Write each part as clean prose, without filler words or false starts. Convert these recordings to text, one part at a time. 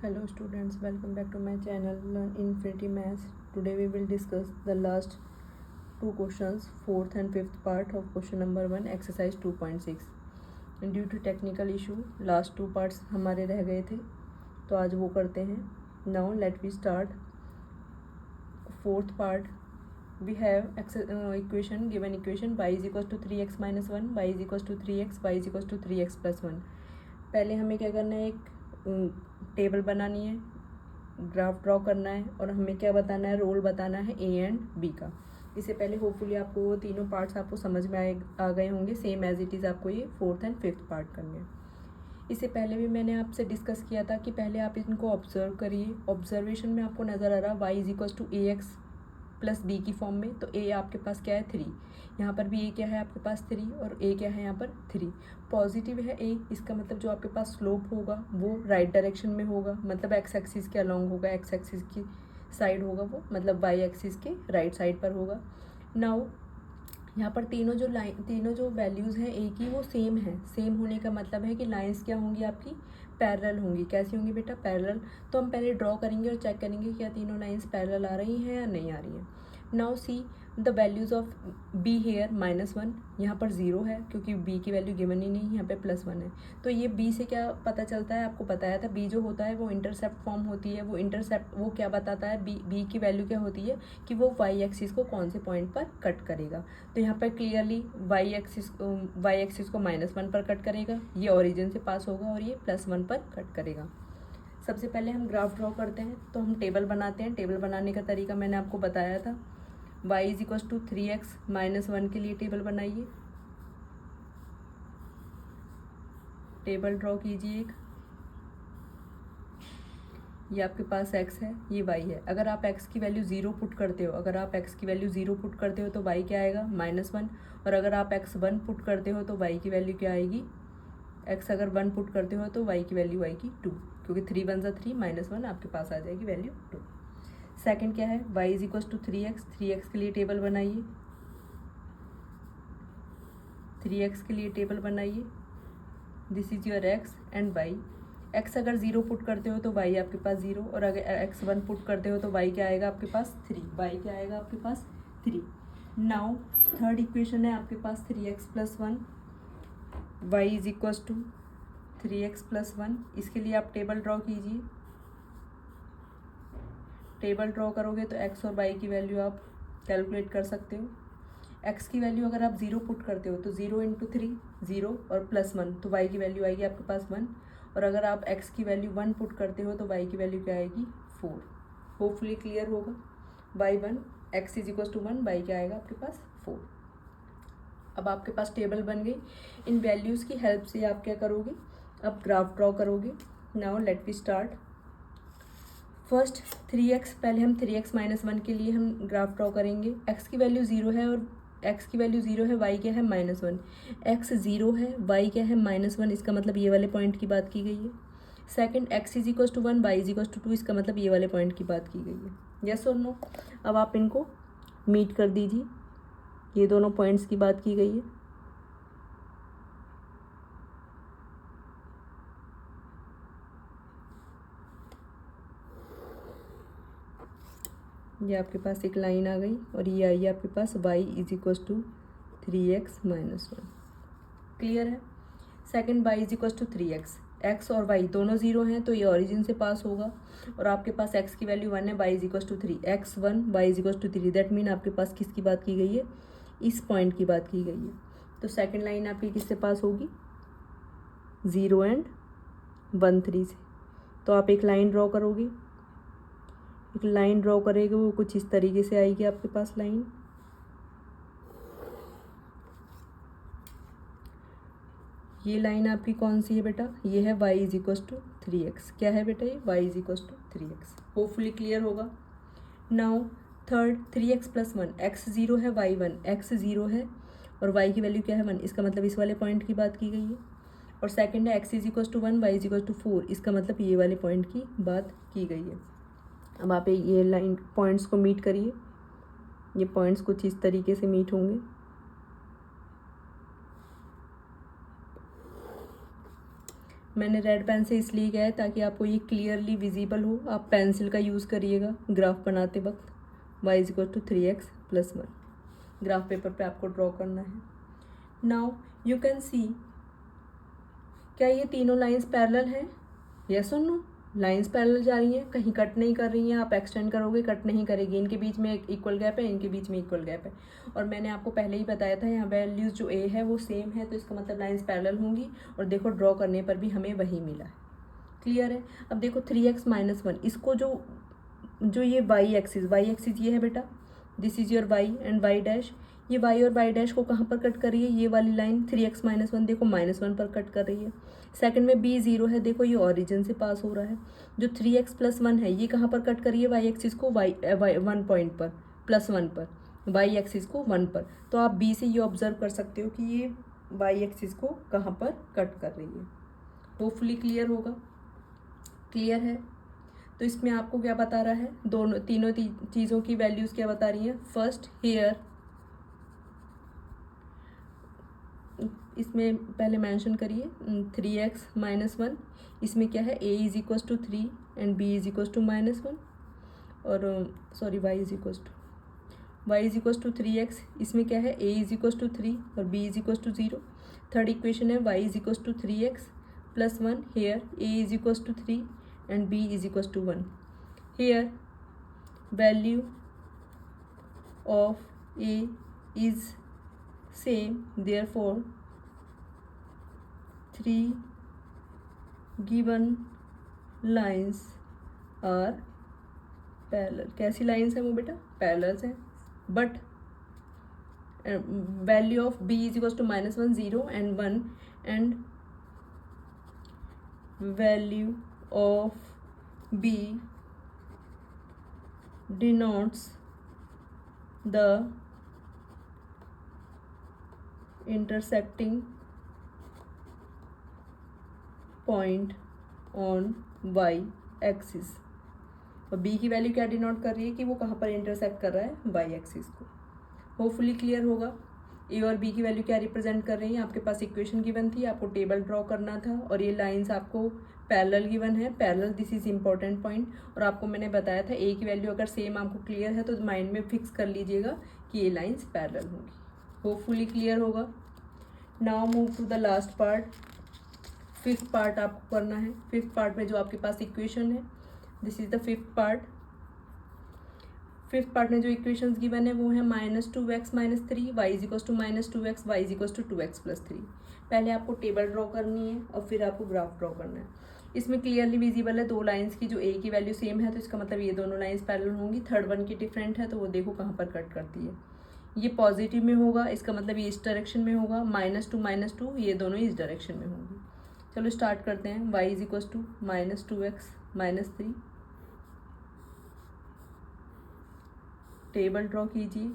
Hello students, welcome back to my channel Learn Infinity Maths. Today we will discuss the last two questions, fourth and fifth part of question number 1 exercise 2.6. And due to technical issue last two parts हमारे रह गए थे, तो आज वो करते हैं. Now let we start fourth part. We have equation, given equation y is equals to 3x minus 1, y is equals to 3x, y is equals to 3x plus 1. पहले हमें क्या करना है, एक टेबल बनानी है, ग्राफ ड्रॉ करना है और हमें क्या बताना है, रोल बताना है ए एंड बी का. इससे पहले होपफुली आपको वो तीनों पार्ट्स आपको समझ में आ गए होंगे. सेम एज इट इज़ आपको ये फोर्थ एंड फिफ्थ पार्ट करने हैं. इससे पहले भी मैंने आपसे डिस्कस किया था कि पहले आप इनको ऑब्जर्व करिए. ऑब्जर्वेशन में आपको नज़र आ रहा Y is equals to A X plus B की फॉर्म में. तो ए आपके पास क्या है 3, यहाँ पर भी ए क्या है आपके पास 3 और ए क्या है यहाँ पर 3. पॉजिटिव है ए, इसका मतलब जो आपके पास स्लोप होगा वो राइट डायरेक्शन में होगा, मतलब एक्स एक्सिस के अलॉन्ग होगा, एक्स एक्सिस की साइड होगा वो, मतलब वाई एक्सिस के राइट साइड पर होगा. नाउ यहाँ पर तीनों जो वैल्यूज़ हैं ए की वो सेम है. सेम होने का मतलब है कि लाइंस क्या होंगी आपकी, पैरेलल होंगी. कैसी होंगी बेटा, पैरेलल. तो हम पहले ड्रॉ करेंगे और चेक करेंगे क्या तीनों लाइंस पैरेलल आ रही हैं या नहीं आ रही हैं. Now see the values of be here -1, यहाँ पर 0 है क्योंकि बी की वैल्यू गिवन ही नहीं, यहाँ पे +1 है. तो ये बी से क्या पता चलता है, आपको बताया था बी जो होता है वो इंटरसेप्ट फॉर्म होती है. वो इंटरसेप्ट वो क्या बताता है, बी की वैल्यू क्या होती है कि वो वाई एक्सिस को कौन से पॉइंट पर कट करेगा. तो यहाँ पर क्लियरली वाई एक्सिस को -1 पर कट करेगा, ये ओरिजिन से पास होगा और ये +1 पर कट करेगा. सबसे पहले हम ग्राफ ड्रॉ करते हैं, तो हम टेबल बनाते हैं. टेबल बनाने का तरीका मैंने आपको बताया था. y is equals to 3x minus 1 के लिए टेबल बनाइए. टेबल ड्रॉ कीजिए एक. ये आपके पास x है, ये y है. अगर आप x की वैल्यू 0 पुट करते हो तो y क्या आएगा -1. और अगर आप x 1 पुट करते हो तो y की वैल्यू क्या आएगी, x अगर 1 पुट करते हो तो y की वैल्यू आएगी 2, क्योंकि 3 1 3 -1 आपके पास आ जाएगी वैल्यू 2. सेकंड क्या है, y is equals to 3x के लिए टेबल बनाइए. 3x के लिए टेबल बनाइए. This is your x and y. x अगर 0 पुट करते हो तो y आपके पास 0, और अगर x 1 पुट करते हो तो y क्या आएगा आपके पास 3. y क्या आएगा आपके पास 3. नाउ थर्ड इक्वेशन है आपके पास 3x plus 1, y is equals to 3x plus 1. इसके लिए आप टेबल ड्रॉ कीजिए. टेबल ड्रॉ करोगे तो x और y की वैल्यू आप कैलकुलेट कर सकते हो. x की वैल्यू अगर आप 0 पुट करते हो तो 0 इंटू 3 0 और +1, तो y की वैल्यू आएगी आपके पास 1. और अगर आप x की वैल्यू 1 पुट करते हो तो y की वैल्यू क्या आएगी 4. होपफुली क्लियर होगा. y1 x is equal to 1, y क्या आएगा आपके पास 4. अब आपके पास टेबल बन गई. इन वैल्यूज़ की हेल्प से आप क्या करोगे, अब ग्राफ ड्रॉ करोगे. Now let we start. First 3x, पहले हम 3x माइनस 1 के लिए हम ग्राफ ड्रॉ करेंगे. x की वैल्यू 0 है और x की वैल्यू 0 है, y क्या है -1. x 0 है, y क्या है -1, इसका मतलब ये वाले पॉइंट की बात की गई है. Second x is equal to 1, y is equal to 2, इसका मतलब ये वाले पॉइंट की बात की गई है. यस और नो. अब आप इनको मीट कर दीजिए. ये दोनों पॉइंट्स की बात की गई है. ये आपके पास एक लाइन आ गई और ये आई आपके पास y is equal to 3x minus 1. Clear है. Second y is equal to 3x. x और y दोनों 0 हैं तो ये ओरिजिन से पास होगा. और आपके पास x की वैल्यू 1 है, y is equal to 3, x 1 y is equal to 3. That mean आपके पास किसकी बात की गई है, इस पॉइंट की बात की गई है. तो सेकेंड लाइन आपकी किससे पास होगी, 0 एंड 1 3 से. तो आप एक लाइन ड्रॉ करोगे. एक लाइन ड्रॉ करेंगे वो कुछ इस तरीके से आएगी आपके पास लाइन. ये लाइन आपकी कौन सी है बेटा, ये है y is equal to 3x. क्या है बेटा ये, y is equal to 3x. Hopefully clear होगा. Now third 3x plus 1, x 0 है, y 1, x 0 है और y की वैल्यू क्या है 1, इसका मतलब इस वाले पॉइंट की बात की गई है. और सेकंड है x is equal to 1, y is equal to 4, इसका मतलब ये वाले पॉइंट की बात की गई है. अब आप ये लाइन पॉइंट्स को मीट करिए. ये पॉइंट्स कुछ इस तरीके से मीट होंगे. मैंने रेड पेन से इसलिए किया है ताकि आपको ये क्लियरली विजिबल हो। आप पेंसिल का यूज़ करिएगा ग्राफ बनाते वक्त। y is equal to 3x + 1 graph paper पे आपको ड्रॉ करना है। नाउ यू कैन सी, क्या ये तीनों लाइंस पैरेलल हैं? यस और नो? लाइंस पैरेलल जा रही हैं, कहीं कट नहीं कर रही हैं। आप एक्सटेंड करोगे कट नहीं करेगी, इनके बीच में एक इक्वल गैप है, इनके बीच में इक्वल गैप है। और मैंने आपको पहले ही बताया था यहाँ वैल्यूज़ जो a है वो सेम है, तो इसका मतलब लाइंस पैरेलल होंगी। और देखो ड्रॉ करने पर भी हमें वही मिला है। क्लियर है? अब देखो 3x - 1, इसको जो ये y एक्सिस ये है बेटा, this is your y and y dash. ये y और y डैश को कहाँ पर कट कर रही है? ये वाली लाइन 3x - 1 देखो -1 पर कट कर रही है। सेकंड में b 0 है, देखो ये ओरिजिन से पास हो रहा है। जो 3x + 1 है ये कहाँ पर कट कर रही है? y एक्सिस को 1 पॉइंट पर, +1 पर, y एक्सिस को 1 पर। तो आप b से ये ऑब्जर्व कर सकते हो कि ये y एक्सिस को कहाँ पर कट कर रही है। होपफुली क्लियर होगा। क्लियर है? तो इसमें आपको क्या बता रहा है? तीनों चीज़ों की वैल्यूज़ क्या बता रही हैं? फर्स्ट हेयर, इसमें पहले मेंशन करिए 3x - 1, इसमें क्या है? a is equal to 3 and b is equal to -1 और sorry y is equal to 3x, इसमें क्या है? a इज इक्वल टू 3 और b is equal to 0। Third equation है y is equal to 3x + 1, here a is equal to 3 and b is equals to 1. Here value of a is same, therefore 3 given lines are parallel. कैसी lines हैं वो बेटा? Parallels हैं। But value of b is equals to -1, 0 and 1 and value of b denotes the intersecting point on y axis। और b की value क्या denote कर रही है कि वो कहाँ पर इंटरसेक्ट कर रहा है? y एक्सिस को। होपफुली क्लियर होगा। ए और बी की वैल्यू क्या रिप्रेजेंट कर रही है? आपके पास इक्वेशन गिवन थी, आपको टेबल ड्रॉ करना था और ये लाइंस आपको पैरेलल गिवन है। Parallel, this is important point. और आपको मैंने बताया था ए की वैल्यू अगर सेम आपको क्लियर है तो माइंड में फिक्स कर लीजिएगा कि ये लाइंस पैरेलल होंगी। होपफुली क्लियर होगा। Now move to the last part. Fifth part आपको करना है। फिफ्थ पार्ट में जो आपके पास इक्वेशन है, this is the fifth part. Fifth part में जो इक्वेशंस गिवन है वो है -2x - 3, y is equal to -2x, y is equal to 2x + 3। पहले आपको टेबल ड्रॉ करनी है और फिर आपको ग्राफ ड्रॉ करना है। इसमें क्लियरली विजिबल है दो लाइंस की, जो a की वैल्यू सेम है तो इसका मतलब ये दोनों लाइंस पैरेलल होंगी। थर्ड वन की डिफरेंट है तो वो देखो कहाँ पर कट करती है। ये पॉजिटिव में होगा, इसका मतलब ये इस डायरेक्शन में होगा। -2 - 2 ये दोनों इस डायरेक्शन में होंगी। चलो स्टार्ट करते हैं। y is equal to -2x - 3, table draw कीजिए।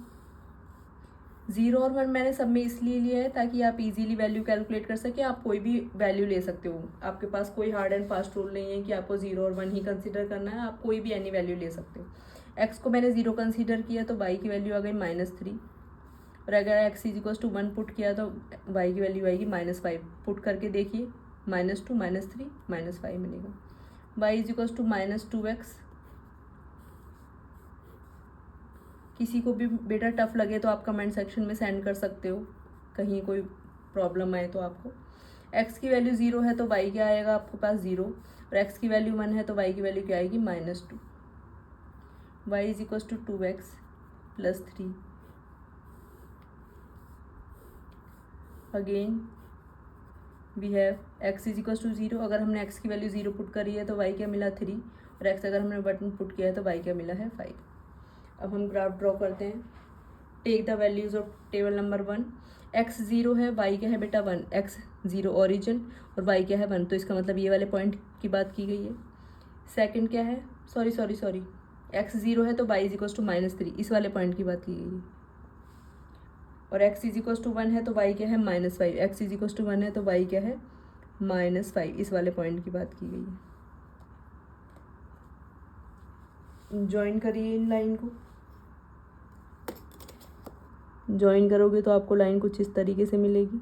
0 और 1 मैंने सब में इसलिए लिया है ताकि आप इजीली वैल्यू कैलकुलेट कर सके। आप कोई भी वैल्यू ले सकते हो, आपके पास कोई हार्ड एंड फास्ट रूल नहीं है कि आपको 0 और 1 ही कंसीडर करना है। आप कोई भी एनी वैल्यू ले सकते हो। x को मैंने 0 कंसीडर किया तो y की वैल्यू आ गई -3, और अगर x is equal to 1 put किया तो y की वैल्यू आएगी -5। पुट करके देखिए, -2 - 3 -5 मिलेगा। y is equal to -2x। किसी को भी बेटा टफ लगे तो आप कमेंट सेक्शन में सेंड कर सकते हो, कहीं कोई प्रॉब्लम आए तो आपको। x की वैल्यू 0 है तो y क्या आएगा आपके पास? 0, और x की वैल्यू 1 है तो y की वैल्यू क्या आएगी? -2। y is equal to 2x + 3। Again we have x is equal to 0। अगर हमने x की वैल्यू 0 पुट करी है तो y क्या मिला? 3, और x अगर हमने 1 पुट किया है तो y क्या मिला है? 5। अब हम ग्राफ ड्रॉ करते हैं। Take the values of table number 1। x 0 है, y क्या है बेटा? 1। x 0 ओरिजिन और y क्या है? 1, तो इसका मतलब ये वाले पॉइंट की बात की गई है। सेकंड क्या है? सॉरी x 0 है तो y इज इक्वल टू -3, इस वाले पॉइंट की बात की गई है। और x इज इक्वल टू 1 है तो y क्या है? -5। x इज इक्वल टू 1 है तो y क्या है? -5, इस वाले पॉइंट की बात की गई है। ज्वाइन करिए इन लाइन को। ज्वाइन करोगे तो आपको लाइन कुछ इस तरीके से मिलेगी।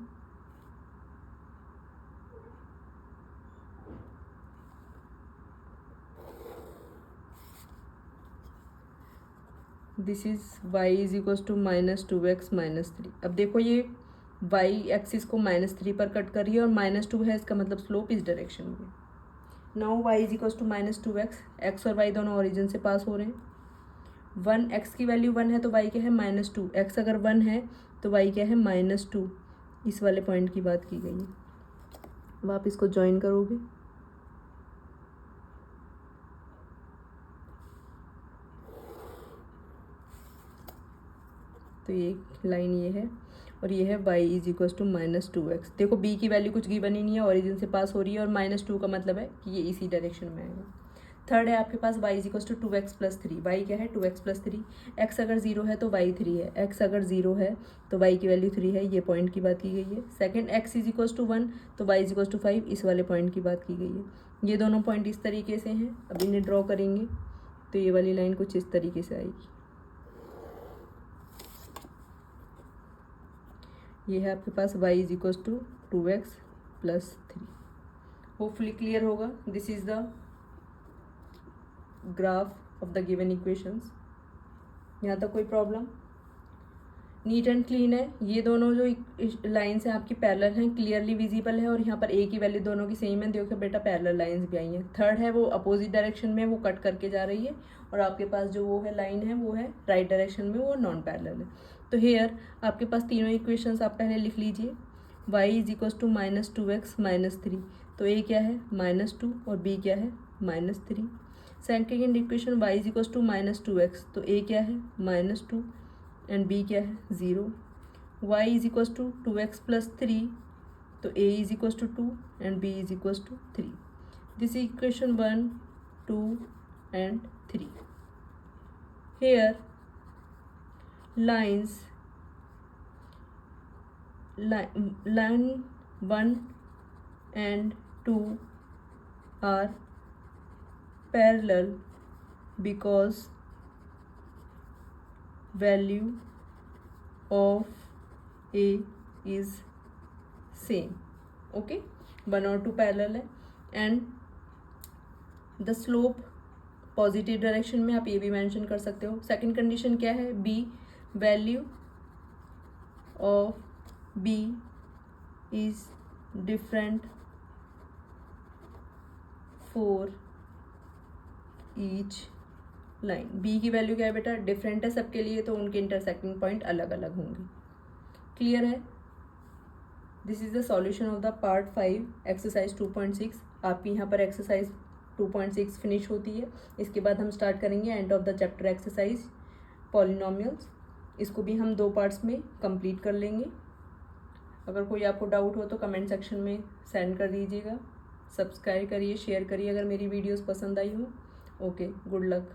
This is y is equal to -2x -3। अब देखो ये y एक्सिस को -3 पर कट कर रही है और -2 है, इसका मतलब स्लोप इस डायरेक्शन में। Now y is equal to -2x, x और y दोनों ओरिजिन से पास हो रहे हैं। 1 x की वैल्यू 1 है तो y क्या है -2, x अगर 1 है तो y क्या है -2, इस वाले पॉइंट की बात की गई है। अब आप इसको ज्वाइन करोगे तो ये लाइन ये है और ये है y is equal to -2x। देखो b की वैल्यू कुछ गिवन ही नहीं है, ओरिजिन से पास हो रही है और -2 का मतलब है कि ये इसी डायरेक्शन में आएगा। थर्ड है आपके पास y is equal to 2x plus 3। y क्या है 2x प्लस 3, x अगर 0 है तो y 3 है, x अगर 0 है तो y की वैल्यू 3 है, ये पॉइंट की बात की गई है। Second x is equal to 1 तो y इज इक्वल टू 5, इस वाले पॉइंट की बात की गई है। ये दोनों पॉइंट इस तरीके से हैं। अब इन्हें ड्रॉ करेंगे तो ये वाली लाइन कुछ इस तरीके से आएगी। ये है आपके पास y is equal to 2x plus 3। Hopefully clear होगा। This is the graph of the given equations. यहाँ तक कोई प्रॉब्लम? नीट एंड क्लीन है। ये दोनों जो लाइन्स हैं आपकी पैरेलल हैं, क्लियरली विजिबल है और यहाँ पर a की वैल्यू दोनों की सेम है। देखो बेटा पैरेलल लाइन्स भी आई हैं। थर्ड है वो अपोजिट डायरेक्शन में, वो कट करके जा रही है और आपके पास जो वो है लाइन है वो है राइट डायरेक्शन में, वो नॉन पैरेलल है। तो हेयर आपके पास तीनों इक्वेशंस आप पहले लिख लीजिए। y is equal to -2x -3, तो a क्या है -2 और b क्या है -3। Second equation y is equal to -2x, तो a क्या है -2 एंड b क्या है 0। y is equal to 2x plus 3, तो a is equal to 2 and b is equal to 3। This equation 1, 2 and 3। Here lines line 1 and 2 are parallel because value of a is same. Okay, 1 और 2 parallel है and the slope positive direction में, आप ये भी mention कर सकते हो। Second condition क्या है b, value of b is different for each line. b की वैल्यू क्या है बेटा डिफरेंट है सबके लिए, तो उनके इंटरसेक्टिंग पॉइंट अलग अलग होंगे। क्लियर है? This is the solution of the part 5 exercise 2.6। आपकी यहाँ पर एक्सरसाइज 2.6 फिनिश होती है। इसके बाद हम स्टार्ट करेंगे end of the chapter exercise polynomials. इसको भी हम 2 पार्ट्स में कंप्लीट कर लेंगे। अगर कोई आपको डाउट हो तो कमेंट सेक्शन में सेंड कर दीजिएगा। सब्सक्राइब करिए, शेयर करिए अगर मेरी वीडियोस पसंद आई हो। Okay, good luck.